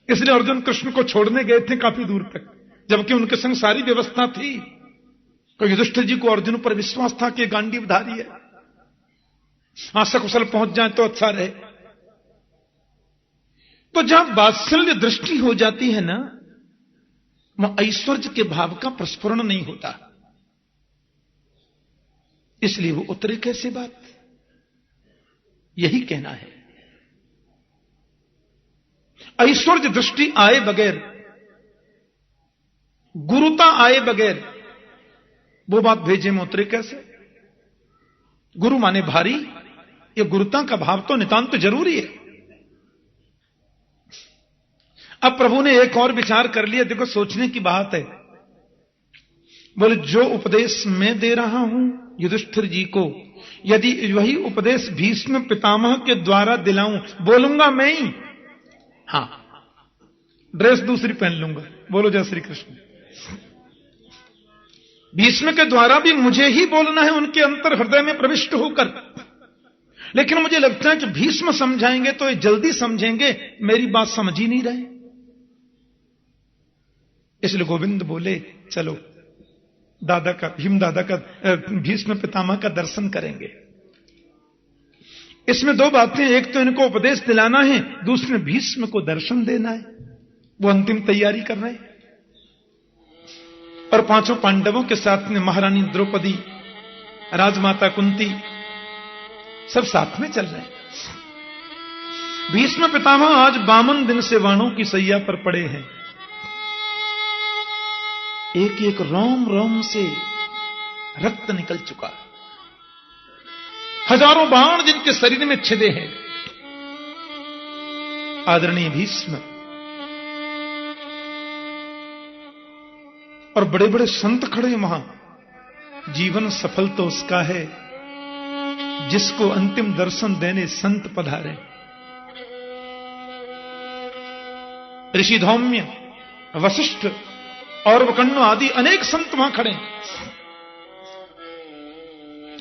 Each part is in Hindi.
इसलिए अर्जुन कृष्ण को छोड़ने गए थे काफी दूर तक, जबकि उनके संग सारी व्यवस्था थी। तो युधिष्ठिर जी को अर्जुन पर विश्वास था कि गांडीवधारी है, सकुशल पहुंच जाए तो अच्छा रहे। तो जहां वात्सल्य दृष्टि हो जाती है ना, वहां ऐश्वर्य के भाव का प्रस्फुरण नहीं होता, इसलिए वो उतरे कैसे बात, यही कहना है। ऐश्वर्य दृष्टि आए बगैर, गुरुता आए बगैर वो बात भेजे में उतरे कैसे। गुरु माने भारी, ये गुरुता का भाव तो नितांत जरूरी है। अब प्रभु ने एक और विचार कर लिया, देखो सोचने की बात है। बोले जो उपदेश मैं दे रहा हूं युधिष्ठिर जी को, यदि वही उपदेश भीष्म पितामह के द्वारा दिलाऊं, बोलूंगा मैं ही, हां ड्रेस दूसरी पहन लूंगा, बोलो जय श्री कृष्ण। भीष्म के द्वारा भी मुझे ही बोलना है, उनके अंतर हृदय में प्रविष्ट होकर। लेकिन मुझे लगता है कि भीष्म समझाएंगे तो ये जल्दी समझेंगे, मेरी बात समझ ही नहीं रहे। इसलिए गोविंद बोले चलो दादा का, भीम दादा का, भीष्म पितामह का दर्शन करेंगे। इसमें दो बातें, एक तो इनको उपदेश दिलाना है, दूसरे भीष्म को दर्शन देना है। वो अंतिम तैयारी कर रहे हैं। और पांचों पांडवों के साथ में महारानी द्रौपदी, राजमाता कुंती, सब साथ में चल रहे हैं। भीष्म पितामह आज 52 दिन से वाणों की सैया पर पड़े हैं। एक एक रोम रोम से रक्त निकल चुका, हजारों बाण जिनके शरीर में छिदे हैं। आदरणीय भीष्म और बड़े बड़े संत खड़े वहां। जीवन सफल तो उसका है जिसको अंतिम दर्शन देने संत पधारे। ऋषि धौम्य, वशिष्ठ और वकण्ण आदि अनेक संत वहां खड़े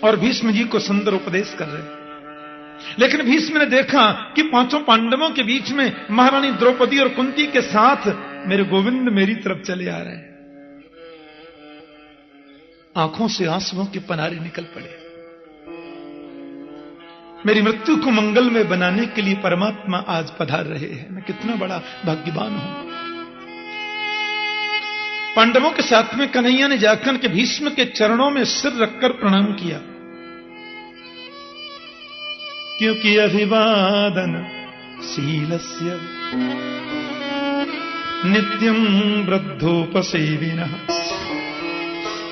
और भीष्म जी को सुंदर उपदेश कर रहे। लेकिन भीष्म ने देखा कि पांचों पांडवों के बीच में महारानी द्रौपदी और कुंती के साथ मेरे गोविंद मेरी तरफ चले आ रहे हैं। आंखों से आंसुओं की पनारे निकल पड़े। मेरी मृत्यु को मंगल में बनाने के लिए परमात्मा आज पधार रहे हैं। मैं कितना बड़ा भाग्यवान हूं। पांडवों के साथ में कन्हैया ने जाकर के भीष्म के चरणों में सिर रखकर प्रणाम किया, क्योंकि अभिवादन शीलस्य नित्यं वृद्धोपसेविनः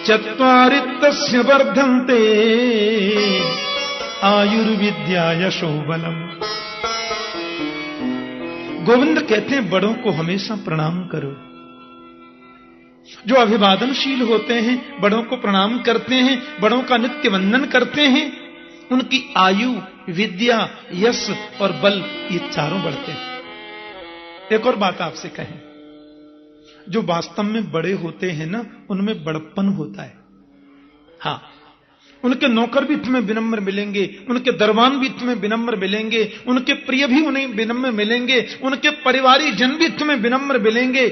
चत्वारितस्य वर्धन्ते आयुर्विद्या यशोबलम। गोविंद कहते हैं बड़ों को हमेशा प्रणाम करो। जो अभिवादनशील होते हैं, बड़ों को प्रणाम करते हैं, बड़ों का नित्य वंदन करते हैं, उनकी आयु, विद्या, यश और बल ये चारों बढ़ते हैं। एक और बात आपसे कहें, जो वास्तव में बड़े होते हैं ना, उनमें बड़प्पन होता है। हां, उनके नौकर भी तुम्हें विनम्र मिलेंगे, उनके दरबान भी तुम्हें विनम्र मिलेंगे, उनके प्रिय भी उन्हें विनम्र मिलेंगे, उनके परिवारी जन भी तुम्हें विनम्र मिलेंगे।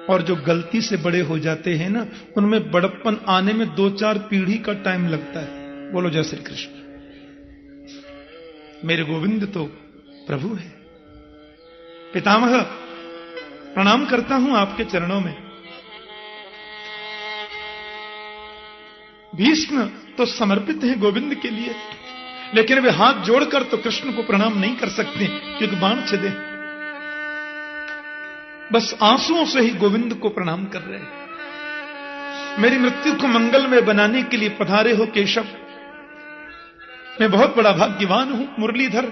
और जो गलती से बड़े हो जाते हैं ना, उनमें बड़प्पन आने में 2-4 पीढ़ी का टाइम लगता है। बोलो जय श्री कृष्ण। मेरे गोविंद तो प्रभु है। पितामह प्रणाम करता हूं आपके चरणों में। भीष्म तो समर्पित हैं गोविंद के लिए, लेकिन वे हाथ जोड़कर तो कृष्ण को प्रणाम नहीं कर सकते, क्योंकि बाण छिदे। बस आंसुओं से ही गोविंद को प्रणाम कर रहे हैं। मेरी मृत्यु को मंगल में बनाने के लिए पधारे हो केशव। मैं बहुत बड़ा भाग्यवान हूं मुरलीधर।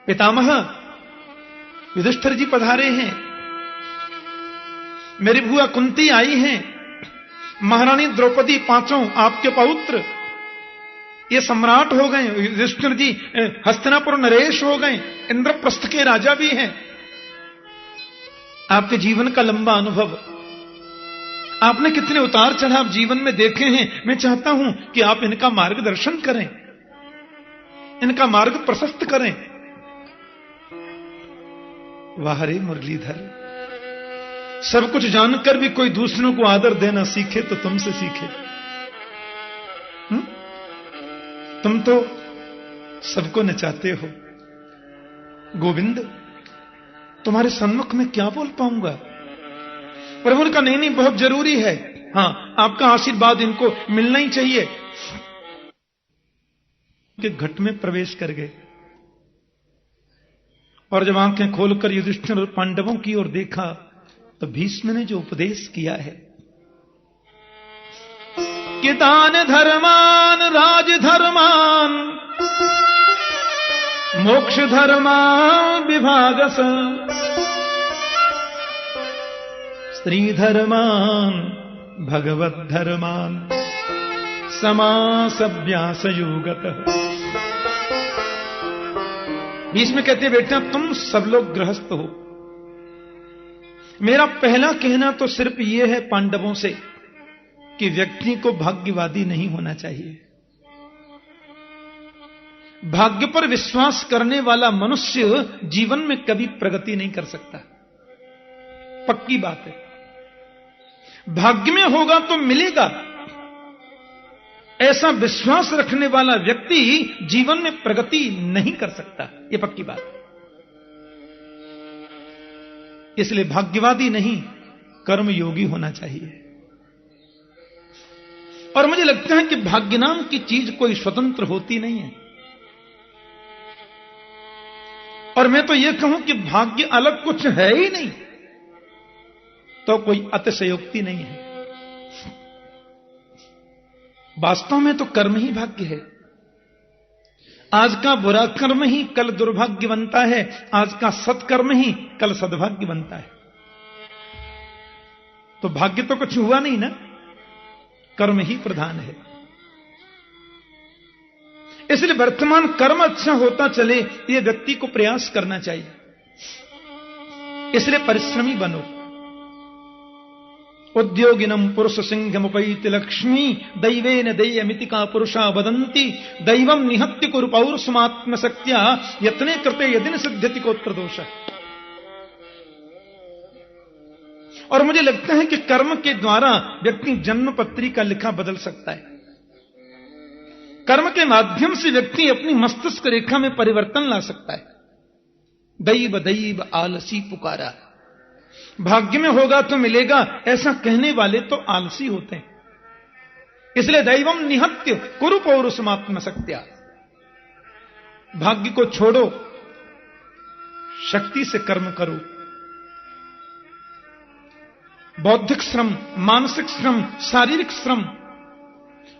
पितामह युधिष्ठिर जी पधारे हैं, मेरी बुआ कुंती आई हैं, महारानी द्रौपदी, पांचों आपके पौत्र ये सम्राट हो गए। युधिष्ठिर जी हस्तिनापुर नरेश हो गए, इंद्रप्रस्थ के राजा भी हैं। आपके जीवन का लंबा अनुभव, आपने कितने उतार चढ़ाव जीवन में देखे हैं। मैं चाहता हूं कि आप इनका मार्गदर्शन करें, इनका मार्ग प्रशस्त करें। वाह रे मुरलीधर, सब कुछ जानकर भी कोई दूसरों को आदर देना सीखे तो तुमसे सीखे। तुम तो सबको नचाते हो। गोविंद, तुम्हारे सन्मुख में क्या बोल पाऊंगा? प्रभु ने कहा नहीं, बहुत जरूरी है। हां, आपका आशीर्वाद इनको मिलना ही चाहिए। के घट में प्रवेश कर गए और जब आंखें खोलकर युधिष्ठिर और पांडवों की ओर देखा तो भीष्म ने जो उपदेश किया है कि दान धर्मान राज धर्मान मोक्ष धर्मान विभागस स्त्री धर्मान भगवत धर्मान समासव्यासयुगत। भीष्म कहते बेटा, तुम सब लोग गृहस्थ हो। मेरा पहला कहना तो सिर्फ यह है पांडवों से कि व्यक्ति को भाग्यवादी नहीं होना चाहिए। भाग्य पर विश्वास करने वाला मनुष्य जीवन में कभी प्रगति नहीं कर सकता, पक्की बात है। भाग्य में होगा तो मिलेगा, ऐसा विश्वास रखने वाला व्यक्ति जीवन में प्रगति नहीं कर सकता, यह पक्की बात है। इसलिए भाग्यवादी नहीं, कर्मयोगी होना चाहिए। और मुझे लगता है कि भाग्य नाम की चीज कोई स्वतंत्र होती नहीं है। और मैं तो यह कहूं कि भाग्य अलग कुछ है ही नहीं तो कोई अतिशयोक्ति नहीं है। वास्तव में तो कर्म ही भाग्य है। आज का बुरा कर्म ही कल दुर्भाग्य बनता है, आज का सत्कर्म ही कल सद्भाग्य बनता है। तो भाग्य तो कुछ हुआ नहीं ना, कर्म ही प्रधान है। इसलिए वर्तमान कर्म अच्छा होता चले, यह व्यक्ति को प्रयास करना चाहिए। इसलिए परिश्रमी बनो। उद्योगिनम पुरुष सिंहमुपैति लक्ष्मी दैवेन देयमिति का पुरुषा वदन्ति दैवम निहत्य कुरु पौरुषमात्म शक्त्या यत्ने कृते यदिन सिद्ध्यति कोत्र दोष। और मुझे लगता है कि कर्म के द्वारा व्यक्ति जन्म पत्री का लिखा बदल सकता है। कर्म के माध्यम से व्यक्ति अपनी मस्तिष्क रेखा में परिवर्तन ला सकता है। दैव दैव आलसी पुकारा, भाग्य में होगा तो मिलेगा, ऐसा कहने वाले तो आलसी होते हैं। इसलिए दैवम निहत्य कुरु पौरुषमात्म शक्त्या, भाग्य को छोड़ो, शक्ति से कर्म करो। बौद्धिक श्रम, मानसिक श्रम, शारीरिक श्रम।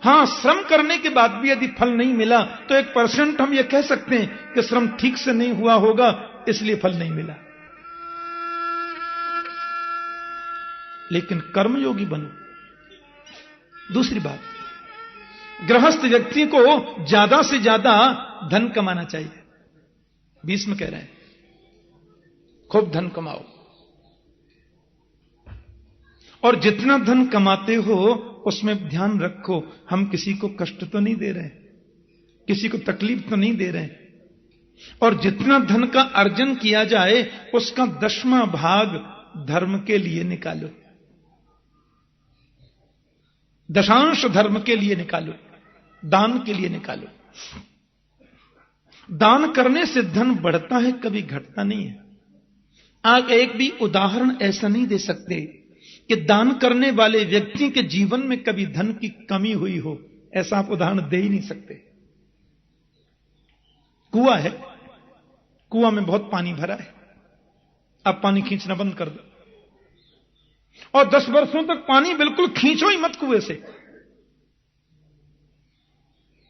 हां, श्रम करने के बाद भी यदि फल नहीं मिला तो 1% हम यह कह सकते हैं कि श्रम ठीक से नहीं हुआ होगा, इसलिए फल नहीं मिला। लेकिन कर्मयोगी बनो। दूसरी बात, गृहस्थ व्यक्ति को ज्यादा से ज्यादा धन कमाना चाहिए। भीष्म कह रहे हैं खूब धन कमाओ, और जितना धन कमाते हो उसमें ध्यान रखो हम किसी को कष्ट तो नहीं दे रहे, किसी को तकलीफ तो नहीं दे रहे। और जितना धन का अर्जन किया जाए उसका 10वां भाग धर्म के लिए निकालो, दशांश धर्म के लिए निकालो, दान के लिए निकालो। दान करने से धन बढ़ता है, कभी घटता नहीं है। आप एक भी उदाहरण ऐसा नहीं दे सकते कि दान करने वाले व्यक्ति के जीवन में कभी धन की कमी हुई हो, ऐसा आप उदाहरण दे ही नहीं सकते। कुआं है, कुआं में बहुत पानी भरा है, अब पानी खींचना बंद कर दो और 10 वर्षों तक पानी बिल्कुल खींचो ही मत कुएं से।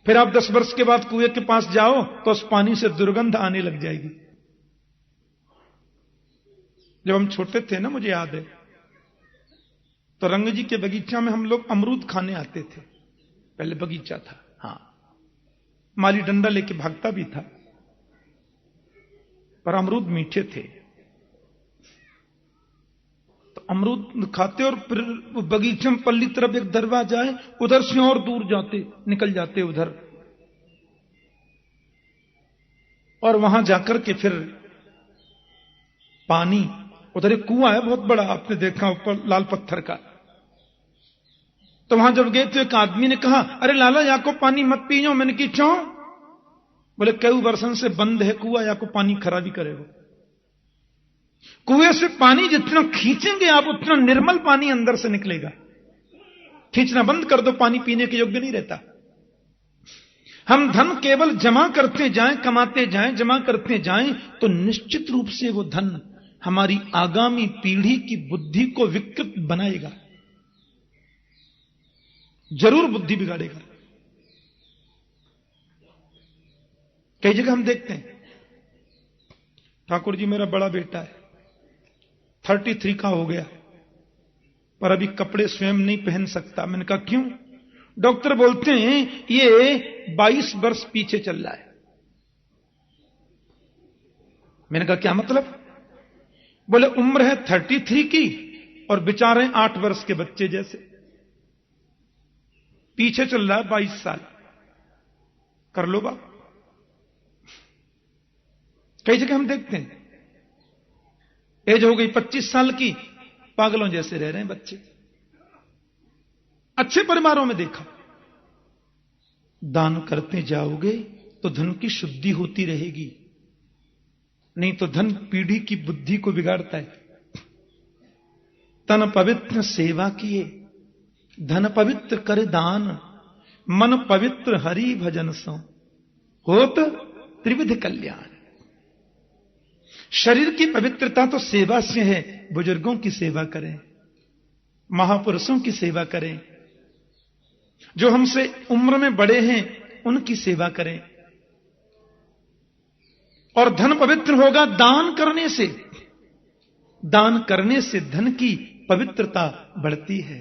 फिर आप 10 वर्ष के बाद कुएं के पास जाओ तो उस पानी से दुर्गंध आने लग जाएगी। जब हम छोटे थे ना, मुझे याद है, तो रंग जी के बगीचा में हम लोग अमरूद खाने आते थे। पहले बगीचा था, हां, माली डंडा लेके भागता भी था, पर अमरूद मीठे थे तो अमरूद खाते और फिर बगीचे में पल्ली तरफ एक दरवाजा है, उधर से और दूर जाते, निकल जाते उधर, और वहां जाकर के फिर पानी, उधर एक कुआं है बहुत बड़ा, आपने देखा ऊपर लाल पत्थर का। तो वहां जब गए तो एक आदमी ने कहा, अरे लाला या को पानी मत पी जाओ। मैंने की क्यों? बोले कई वर्षों से बंद है कुआं, या को पानी खराबी करेगा। कुएं से पानी जितना खींचेंगे आप उतना निर्मल पानी अंदर से निकलेगा। खींचना बंद कर दो, पानी पीने के योग्य नहीं रहता। हम धन केवल जमा करते जाएं, कमाते जाएं, जमा करते जाएं, तो निश्चित रूप से वो धन हमारी आगामी पीढ़ी की बुद्धि को विकृत बनाएगा, जरूर बुद्धि बिगाड़ेगा। कई जगह हम देखते हैं, ठाकुर जी मेरा बड़ा बेटा है, 33 का हो गया, पर अभी कपड़े स्वयं नहीं पहन सकता। मैंने कहा क्यों? डॉक्टर बोलते हैं ये 22 वर्ष पीछे चल रहा है। मैंने कहा क्या मतलब? बोले उम्र है 33 की और बेचारे 8 वर्ष के बच्चे जैसे, पीछे चल रहा है 22 साल। कर लो बाप। कई जगह हम देखते हैं एज हो गई 25 साल की, पागलों जैसे रह रहे हैं बच्चे। अच्छे परिवारों में देखा, दान करते जाओगे तो धन की शुद्धि होती रहेगी, नहीं तो धन पीढ़ी की बुद्धि को बिगाड़ता है। तन पवित्र सेवा किए, धन पवित्र करे दान, मन पवित्र हरि भजन सो होत त्रिविध कल्याण। शरीर की पवित्रता तो सेवा से है। बुजुर्गों की सेवा करें, महापुरुषों की सेवा करें, जो हमसे उम्र में बड़े हैं उनकी सेवा करें। और धन पवित्र होगा दान करने से। दान करने से धन की पवित्रता बढ़ती है।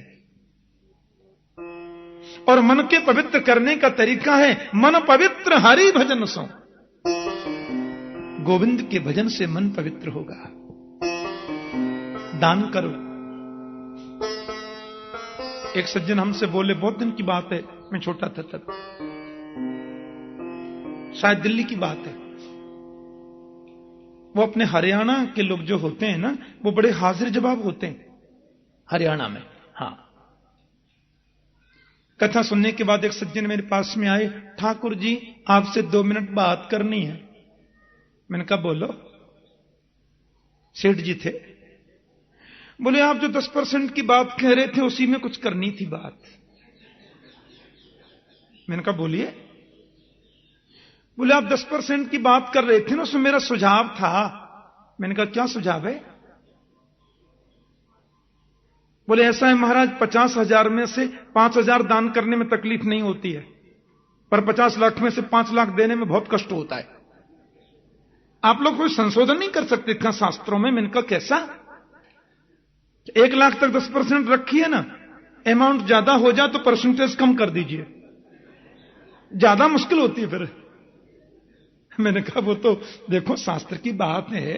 और मन के पवित्र करने का तरीका है मन पवित्र हरि भजन सो। गोविंद के भजन से मन पवित्र होगा। दान करो। एक सज्जन हमसे बोले, बहुत दिन की बात है, मैं छोटा था तब, शायद दिल्ली की बात है। वो अपने हरियाणा के लोग जो होते हैं ना, वो बड़े हाजिर जवाब होते हैं हरियाणा में। हां, कथा सुनने के बाद एक सज्जन मेरे पास में आए, ठाकुर जी आपसे 2 मिनट बात करनी है। मैंने कहा बोलो। सेठ जी थे। बोले आप जो 10% की बात कह रहे थे उसी में कुछ करनी थी बात। मैंने कहा बोलिए। बोले आप 10% की बात कर रहे थे ना, उसमें मेरा सुझाव था। मैंने कहा क्या सुझाव है? बोले ऐसा है महाराज, 50,000 में से 5,000 दान करने में तकलीफ नहीं होती है, पर 50 लाख में से 5 लाख देने में बहुत कष्ट होता है। आप लोग कोई संशोधन नहीं कर सकते क्या शास्त्रों में? मैंने कहा कैसा? 1 लाख तक 10% रखिए ना, अमाउंट ज्यादा हो जाए तो परसेंटेज कम कर दीजिए, ज्यादा मुश्किल होती है फिर। मैंने कहा वो तो देखो शास्त्र की बात है,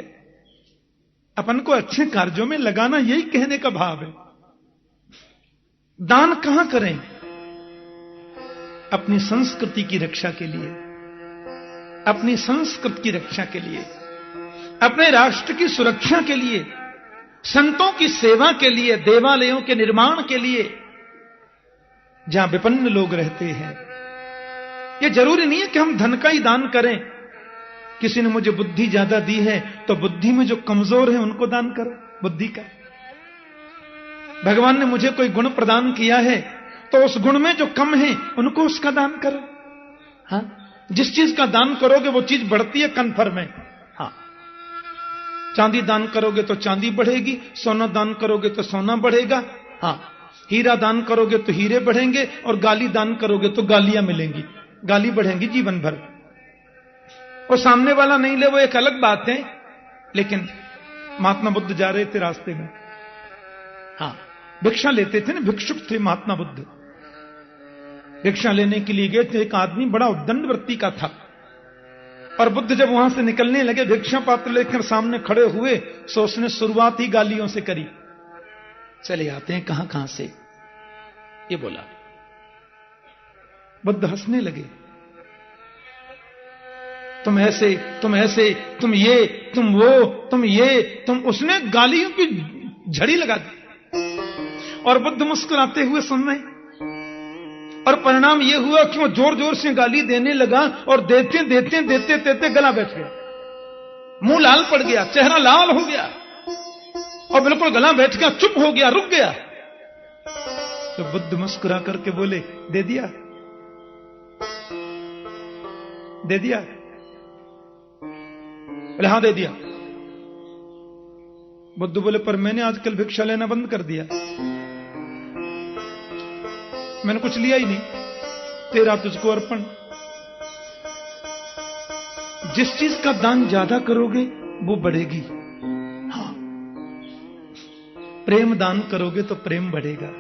अपन को अच्छे कार्यों में लगाना, यही कहने का भाव है। दान कहां करें? अपनी संस्कृति की रक्षा के लिए, अपनी संस्कृति की रक्षा के लिए, अपने राष्ट्र की सुरक्षा के लिए, संतों की सेवा के लिए, देवालयों के निर्माण के लिए, जहां विपन्न लोग रहते हैं। यह जरूरी नहीं है कि हम धन का ही दान करें। किसी ने मुझे बुद्धि ज्यादा दी है तो बुद्धि में जो कमजोर है उनको दान करो बुद्धि का। भगवान ने मुझे कोई गुण प्रदान किया है तो उस गुण में जो कम है उनको उसका दान करो। हाँ, जिस चीज का दान करोगे वो चीज बढ़ती है कन्फर्म है। हाँ, चांदी दान करोगे तो चांदी बढ़ेगी, सोना दान करोगे तो सोना बढ़ेगा। हाँ, हीरा दान करोगे तो हीरे बढ़ेंगे, और गाली दान करोगे तो गालियां मिलेंगी, गाली बढ़ेंगी जीवन भर। और सामने वाला नहीं ले वो एक अलग बात है, लेकिन महात्मा बुद्ध जा रहे थे रास्ते में, हाँ, भिक्षा लेते थे ना, भिक्षुक थे महात्मा बुद्ध। भिक्षा लेने के लिए गए थे, एक आदमी बड़ा उद्दंड वृत्ति का था, और बुद्ध जब वहां से निकलने लगे, भिक्षा पात्र लेकर सामने खड़े हुए, सो उसने शुरुआत ही गालियों से करी। चले आते हैं कहां कहां से, ये बोला। बुद्ध हंसने लगे। तुम ऐसे, तुम ऐसे, तुम ये, तुम वो, तुम ये, तुम, उसने गालियों की झड़ी लगा दी और बुद्ध मुस्कुराते हुए सुन रहे। और परिणाम यह हुआ कि वो जोर जोर से गाली देने लगा और देते देते देते देते गला बैठ गया, मुंह लाल पड़ गया, चेहरा लाल हो गया और बिल्कुल गला बैठ गया, चुप हो गया, रुक गया। तो बुद्ध मुस्कुरा करके बोले, दे दिया, दे दिया? बोले हाँ दे दिया। बुद्ध बोले, पर मैंने आजकल भिक्षा लेना बंद कर दिया, मैंने कुछ लिया ही नहीं, तेरा तुझको अर्पण। जिस चीज का दान ज्यादा करोगे वो बढ़ेगी। हाँ, प्रेम दान करोगे तो प्रेम बढ़ेगा,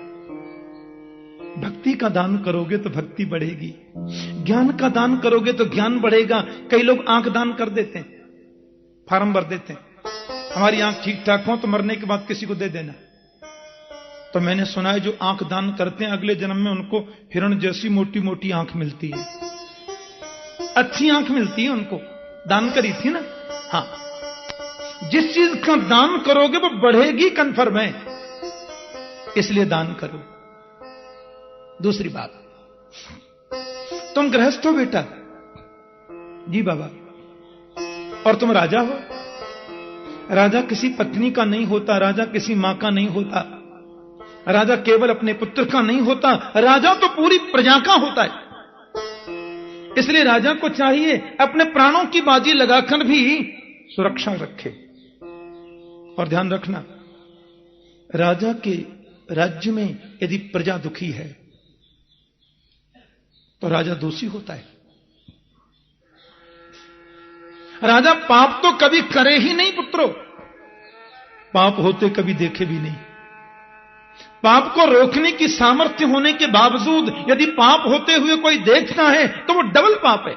भक्ति का दान करोगे तो भक्ति बढ़ेगी, ज्ञान का दान करोगे तो ज्ञान बढ़ेगा। कई लोग आंख दान कर देते हैं, फार्म भर देते हैं, हमारी आंख ठीक ठाक हो तो मरने के बाद किसी को दे देना। तो मैंने सुना है जो आंख दान करते हैं अगले जन्म में उनको हिरण जैसी मोटी मोटी आंख मिलती है, अच्छी आंख मिलती है उनको, दान करी थी ना। हाँ, जिस चीज का दान करोगे वो बढ़ेगी, कन्फर्म है, इसलिए दान करो। दूसरी बात, तुम गृहस्थ हो बेटा? जी बाबा। और तुम राजा हो? राजा किसी पत्नी का नहीं होता, राजा किसी मां का नहीं होता, राजा केवल अपने पुत्र का नहीं होता, राजा तो पूरी प्रजा का होता है। इसलिए राजा को चाहिए अपने प्राणों की बाजी लगाकर भी सुरक्षा रखे। और ध्यान रखना, राजा के राज्य में यदि प्रजा दुखी है तो राजा दोषी होता है। राजा पाप तो कभी करे ही नहीं पुत्रों, पाप होते कभी देखे भी नहीं। पाप को रोकने की सामर्थ्य होने के बावजूद यदि पाप होते हुए कोई देखता है तो वो डबल पाप है।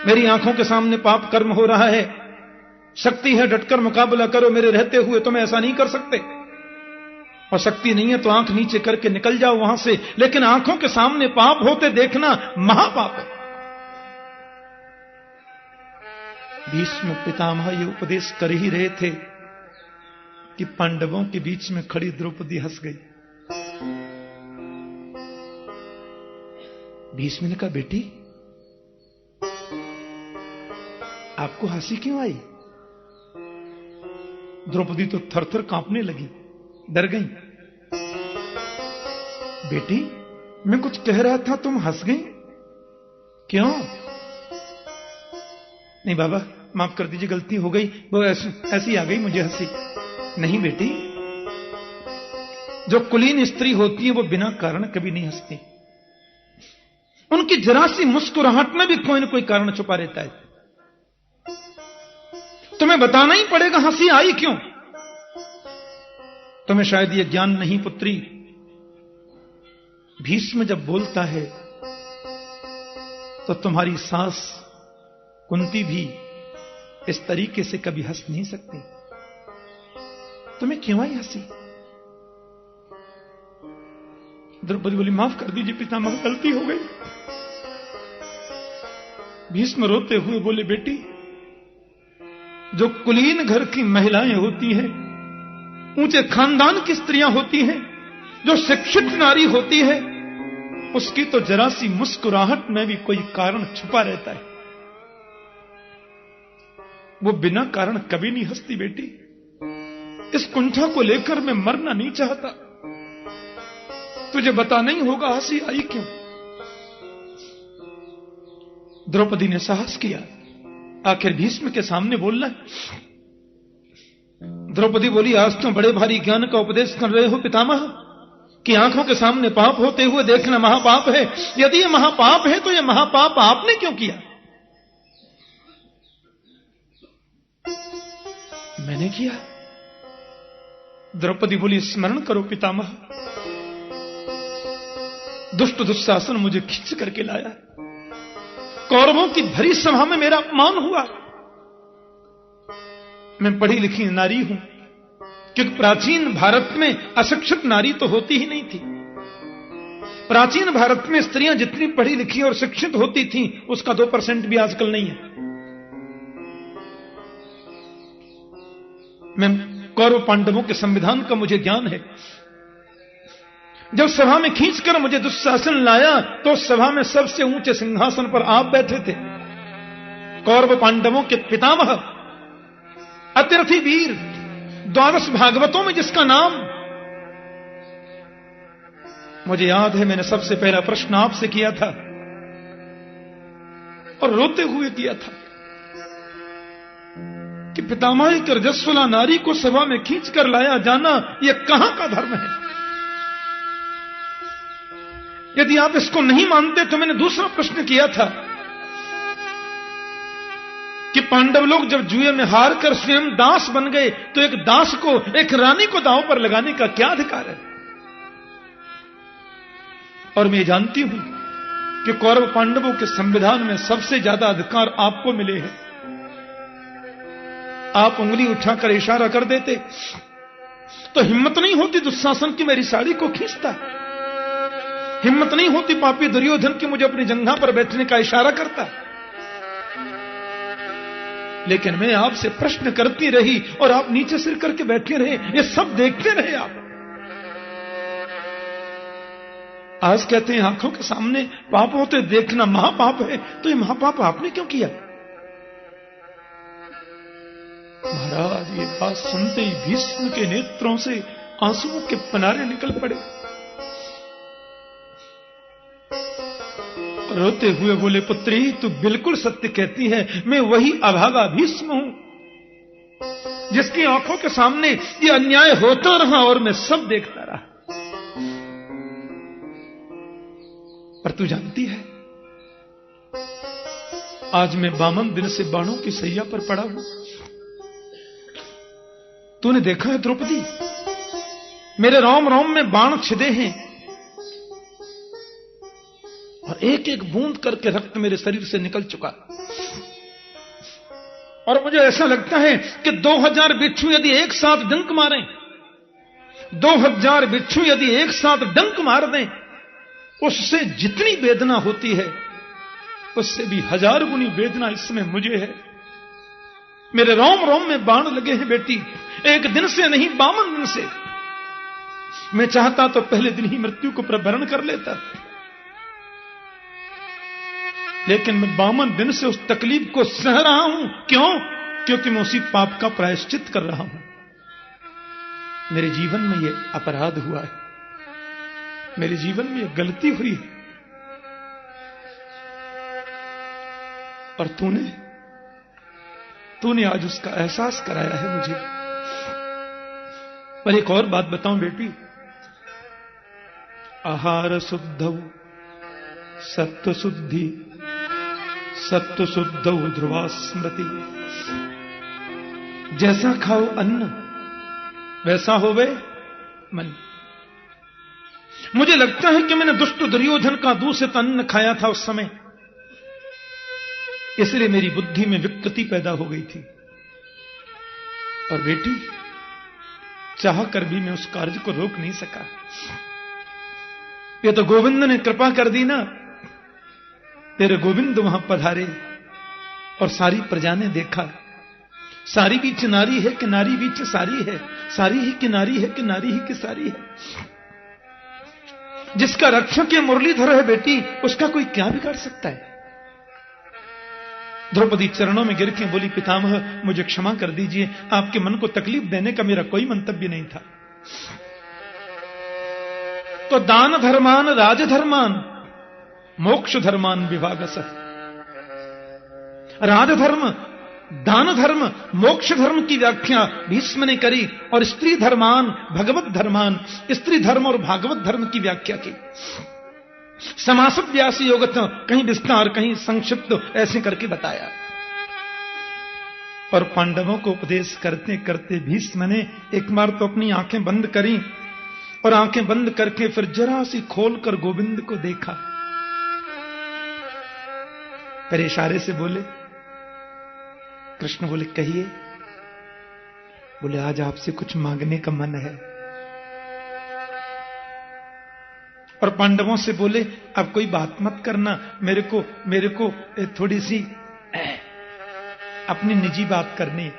मेरी आंखों के सामने पाप कर्म हो रहा है, शक्ति है डटकर मुकाबला करो, मेरे रहते हुए तुम ऐसा नहीं कर सकते। और शक्ति नहीं है तो आंख नीचे करके निकल जाओ वहां से, लेकिन आंखों के सामने पाप होते देखना महापाप है। भीष्म पितामह ये उपदेश कर ही रहे थे कि पांडवों के बीच में खड़ी द्रौपदी हंस गई। भीष्म ने कहा, बेटी आपको हंसी क्यों आई? द्रौपदी तो थर-थर कांपने लगी, डर गई। बेटी मैं कुछ कह रहा था, तुम हंस गई क्यों? नहीं बाबा माफ कर दीजिए, गलती हो गई, वो ऐसी आ गई मुझे हंसी। नहीं बेटी, जो कुलीन स्त्री होती है वो बिना कारण कभी नहीं हंसती, उनकी जरा सी मुस्कुराहट में भी कोई ना कोई कारण छुपा रहता है। तुम्हें बताना ही पड़ेगा हंसी आई क्यों। तुम्हें शायद ये ज्ञान नहीं पुत्री, भीष्म जब बोलता है तो तुम्हारी सास कुंती भी इस तरीके से कभी हंस नहीं सकती। तुम्हें क्यों आई हंसी? द्रौपदी बोली, माफ कर दीजिए पितामह, गलती हो गई। भीष्म रोते हुए बोले, बेटी जो कुलीन घर की महिलाएं होती हैं, ऊंचे खानदान की स्त्रियां होती हैं, जो शिक्षित नारी होती है, उसकी तो जरा सी मुस्कुराहट में भी कोई कारण छुपा रहता है, वो बिना कारण कभी नहीं हंसती। बेटी इस कुंठा को लेकर मैं मरना नहीं चाहता, तुझे बताना ही होगा हंसी आई क्यों। द्रौपदी ने साहस किया, आखिर भीष्म के सामने बोलना। द्रौपदी बोली, आज तो बड़े भारी ज्ञान का उपदेश कर रहे हो पितामह कि आंखों के सामने पाप होते हुए देखना महापाप है। यदि यह महापाप है तो यह महापाप आपने क्यों किया? मैंने किया? द्रौपदी बोली, स्मरण करो पितामह, दुष्ट दुशासन मुझे खींच करके लाया, कौरवों की भरी सभा में मेरा अपमान हुआ। मैं पढ़ी लिखी नारी हूं, क्योंकि प्राचीन भारत में अशिक्षित नारी तो होती ही नहीं थी। प्राचीन भारत में स्त्रियां जितनी पढ़ी लिखी और शिक्षित होती थीं, उसका 2% भी आजकल नहीं है। मैं कौरव पांडवों के संविधान का मुझे ज्ञान है। जब सभा में खींचकर मुझे दुशासन लाया तो सभा में सबसे ऊंचे सिंहासन पर आप बैठे थे, कौरव पांडवों के पितामह, अतिरथी वीर, 12 भागवतों में जिसका नाम। मुझे याद है मैंने सबसे पहला प्रश्न आपसे किया था और रोते हुए किया था कि पितामह की रजस्वला नारी को सभा में खींचकर लाया जाना यह कहां का धर्म है? यदि आप इसको नहीं मानते तो मैंने दूसरा प्रश्न किया था कि पांडव लोग जब जुए में हार कर स्वयं दास बन गए तो एक दास को, एक रानी को दांव पर लगाने का क्या अधिकार है? और मैं जानती हूं कि कौरव पांडवों के संविधान में सबसे ज्यादा अधिकार आपको मिले हैं। आप उंगली उठाकर इशारा कर देते तो हिम्मत नहीं होती दुशासन की मेरी साड़ी को खींचता, हिम्मत नहीं होती पापी दुर्योधन की मुझे अपनी जंघा पर बैठने का इशारा करता। लेकिन मैं आपसे प्रश्न करती रही और आप नीचे सिर करके बैठे रहे, ये सब देखते रहे आप। आज कहते हैं आंखों के सामने पाप होते देखना महापाप है, तो ये महापाप आपने क्यों किया? महाराज ये बात सुनते ही भीष्म के नेत्रों से आंसुओं के पनारे निकल पड़े। रोते हुए बोले, पुत्री तू बिल्कुल सत्य कहती है, मैं वही अभागा भीष्म हूं जिसकी आंखों के सामने ये अन्याय होता रहा और मैं सब देखता रहा। पर तू जानती है आज मैं 52 दिन से बाणों की सैया पर पड़ा हूं। तूने देखा है द्रौपदी, मेरे रोम रोम में बाण छिदे हैं और एक एक बूंद करके रक्त मेरे शरीर से निकल चुका। और मुझे ऐसा लगता है कि 2000 बिच्छू यदि एक साथ डंक मारें, 2000 बिच्छू यदि एक साथ डंक मार दें, उससे जितनी वेदना होती है उससे भी 1000 गुनी वेदना इसमें मुझे है। मेरे रोम रोम में बाण लगे हैं बेटी, एक दिन से नहीं 52 दिन से। मैं चाहता तो पहले दिन ही मृत्यु को प्रवरण कर लेता, लेकिन मैं 52 दिन से उस तकलीफ को सह रहा हूं। क्यों? क्योंकि मैं उसी पाप का प्रायश्चित कर रहा हूं। मेरे जीवन में यह अपराध हुआ है, मेरे जीवन में यह गलती हुई है और तूने आज उसका एहसास कराया है मुझे। पर एक और बात बताऊं बेटी, आहार शुद्धौ सत्व शुद्धि, सत्व शुद्धौ ध्रुवा स्मृति। जैसा खाओ अन्न वैसा होवे मन। मुझे लगता है कि मैंने दुष्ट दुर्योधन का दूषित अन्न खाया था उस समय, इसलिए मेरी बुद्धि में विकृति पैदा हो गई थी। और बेटी चाह कर भी मैं उस कार्य को रोक नहीं सका। ये तो गोविंद ने कृपा कर दी ना, तेरे गोविंद वहां पधारे और सारी प्रजा ने देखा, सारी बीच नारी है कि नारी बीच सारी है, सारी ही की नारी है कि नारी ही की सारी है। जिसका रक्षक ये मुरलीधर है बेटी, उसका कोई क्या बिगाड़ सकता है? द्रौपदी चरणों में गिर के बोली, पितामह मुझे क्षमा कर दीजिए, आपके मन को तकलीफ देने का मेरा कोई मंतव्य नहीं था। तो दान धर्मान राजधर्मान मोक्ष धर्मान विभागस। राजधर्म, दान धर्म, मोक्ष धर्म की व्याख्या भीष्म ने करी और स्त्री धर्मान भगवत धर्मान, स्त्री धर्म और भागवत धर्म की व्याख्या की। समासद व्यास योगत, कहीं विस्तार कहीं संक्षिप्त ऐसे करके बताया। और पांडवों को उपदेश करते करते भीष्म ने एक बार तो अपनी आंखें बंद करी और आंखें बंद करके फिर जरा सी खोलकर गोविंद को देखा, फिर इशारे से बोले, कृष्ण बोले कहिए। बोले आज आपसे कुछ मांगने का मन है। और पांडवों से बोले अब कोई बात मत करना, मेरे को थोड़ी सी अपनी निजी बात करनी।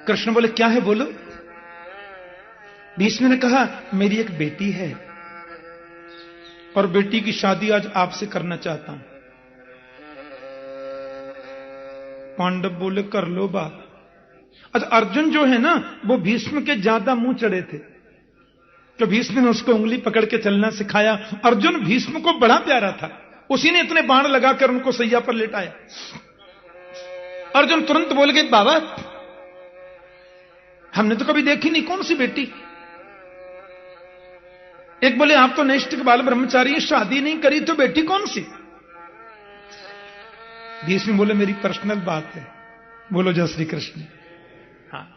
कृष्ण बोले क्या है बोलो। भीष्म ने कहा मेरी एक बेटी है और बेटी की शादी आज आपसे करना चाहता हूं। पांडव बोले कर लो बात। अच्छा, अर्जुन जो है ना वो भीष्म के ज्यादा मुंह चढ़े थे, तो भीष्म ने उसको उंगली पकड़ के चलना सिखाया। अर्जुन भीष्म को बड़ा प्यारा था, उसी ने इतने बाण लगाकर उनको सैया पर लेटाया। अर्जुन तुरंत बोल गए बाबा हमने तो कभी देखी नहीं, कौन सी बेटी। एक बोले आप तो नैष्ठिक बाल ब्रह्मचारी, शादी नहीं करी तो बेटी कौन सी। भीष्म बोले मेरी पर्सनल बात है। बोलो जय श्री कृष्ण। हाँ,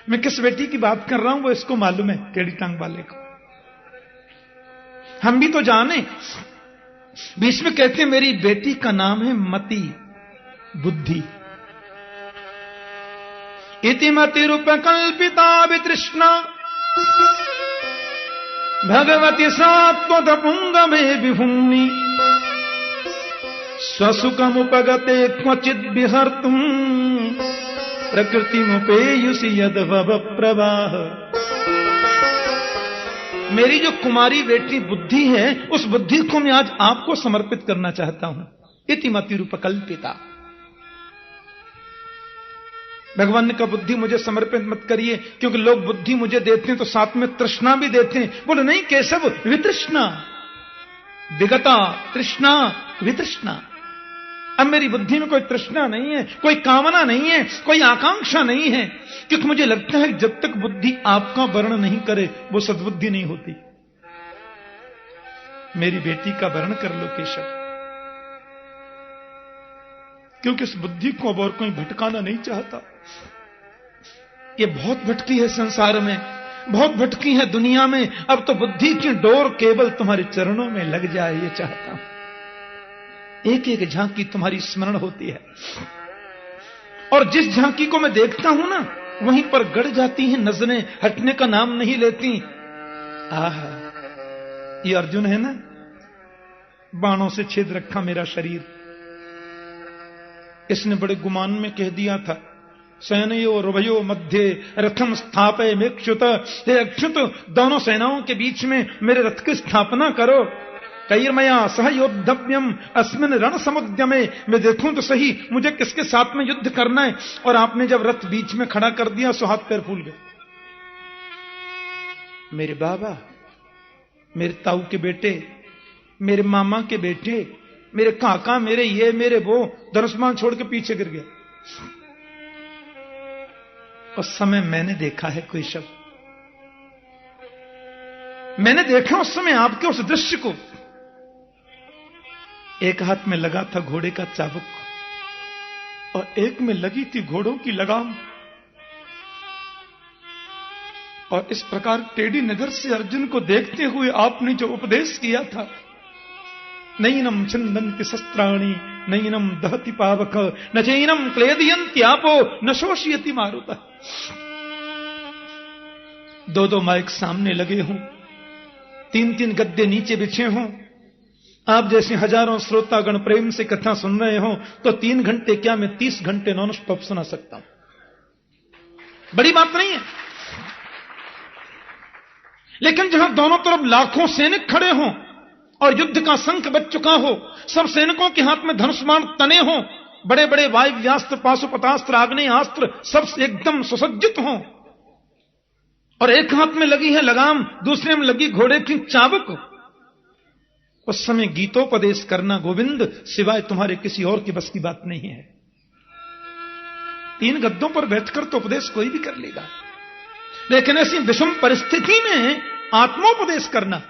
मैं किस बेटी की बात कर रहा हूं वो इसको मालूम है, टेढ़ी टांग वाले को। हम भी तो जाने। भीष्म कहते हैं मेरी बेटी का नाम है मति, बुद्धि। इति मति रूप कल्पिता वितृष्णा भगवती सात्वत पुंगमे विभुम्नि स्वसुखमुपगते क्वचिद विहर्तुम प्रकृतिमुपेयुषि यद्भव प्रवाह। मेरी जो कुमारी बेटी बुद्धि है उस बुद्धि को मैं आज आपको समर्पित करना चाहता हूं। इति मति रूप कल्पिता। भगवान का बुद्धि मुझे समर्पित मत करिए, क्योंकि लोग बुद्धि मुझे देते हैं तो साथ में तृष्णा भी देते हैं। बोले नहीं केशव, वितृष्णा विगता तृष्णा वितृष्णा। अब मेरी बुद्धि में कोई तृष्णा नहीं है, कोई कामना नहीं है, कोई आकांक्षा नहीं है, क्योंकि मुझे लगता है जब तक बुद्धि आपका वर्ण नहीं करे वो सद्बुद्धि नहीं होती। मेरी बेटी का वर्ण कर लो केशव, क्योंकि इस बुद्धि को अब और कोई भटकाना नहीं चाहता। ये बहुत भटकी है संसार में, बहुत भटकी है दुनिया में। अब तो बुद्धि की डोर केवल तुम्हारे चरणों में लग जाए ये चाहता हूं। एक एक झांकी तुम्हारी स्मरण होती है, और जिस झांकी को मैं देखता हूं ना वहीं पर गड़ जाती हैं नजरें, हटने का नाम नहीं लेती। आहा, ये अर्जुन है ना, बाणों से छेद रखा मेरा शरीर। इसने बड़े गुमान में कह दिया था सैनयो रुभयो मध्य रथम स्थापय मेक्षुत। हे अच्युत, दोनों सेनाओं के बीच में मेरे रथ की स्थापना करो। कैर्मया सह योद्धव्यम अस्मिन रण समुद्यमे। मैं देखूं तो सही मुझे किसके साथ में युद्ध करना है। और आपने जब रथ बीच में खड़ा कर दिया सो हाथ पैर फूल गए। मेरे बाबा, मेरे ताऊ के बेटे, मेरे मामा के बेटे, मेरे काका, मेरे ये मेरे वो, धनुष्मान छोड़ के पीछे गिर गया। उस समय मैंने देखा है कोई शब्द, मैंने देखा उस समय आपके उस दृश्य को। एक हाथ में लगा था घोड़े का चाबुक और एक में लगी थी घोड़ों की लगाम। और इस प्रकार टेढ़ी नजर से अर्जुन को देखते हुए आपने जो उपदेश किया था, नैनम छिन्दन्ति शस्त्राणि नैनम दहति पावक न चैनम क्लेदयन्ति आपो न शोषयति मारुतः। दो दो माइक सामने लगे हों, तीन तीन गद्दे नीचे बिछे हों, आप जैसे हजारों श्रोतागण प्रेम से कथा सुन रहे हो, तो 3 घंटे क्या मैं 30 घंटे नॉन स्टॉप सुना सकता हूं। बड़ी बात नहीं है। लेकिन जहां दोनों तरफ लाखों सैनिक खड़े हों और युद्ध का शंख बज चुका हो, सब सैनिकों के हाथ में धनुष्मान तने हों, बड़े बड़े वायव्यास्त्र, पाशुपतास्त्र, आग्नेयास्त्र सब एकदम सुसज्जित हों, और एक हाथ में लगी है लगाम, दूसरे में लगी घोड़े की चाबुक, उस समय गीतोपदेश करना गोविंद सिवाय तुम्हारे किसी और की बस की बात नहीं है। 3 गद्दों पर बैठकर तो उपदेश कोई भी कर लेगा, लेकिन ऐसी विषम परिस्थिति में आत्मोपदेश करना,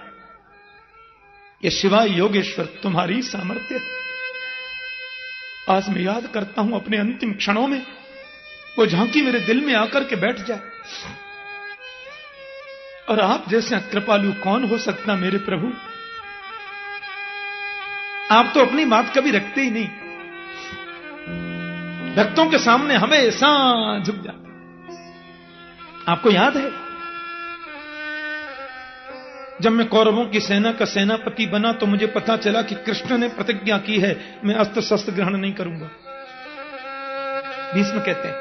यह सिवाय योगेश्वर तुम्हारी सामर्थ्य। आज मैं याद करता हूं अपने अंतिम क्षणों में वो झांकी मेरे दिल में आकर के बैठ जाए, और आप जैसे कृपालु कौन हो सकता मेरे प्रभु। आप तो अपनी बात कभी रखते ही नहीं, भक्तों के सामने हमेशा झुक जाते। आपको याद है जब मैं कौरवों की सेना का सेनापति बना तो मुझे पता चला कि कृष्ण ने प्रतिज्ञा की है मैं अस्त्र शस्त्र ग्रहण नहीं करूंगा। भीष्म कहते हैं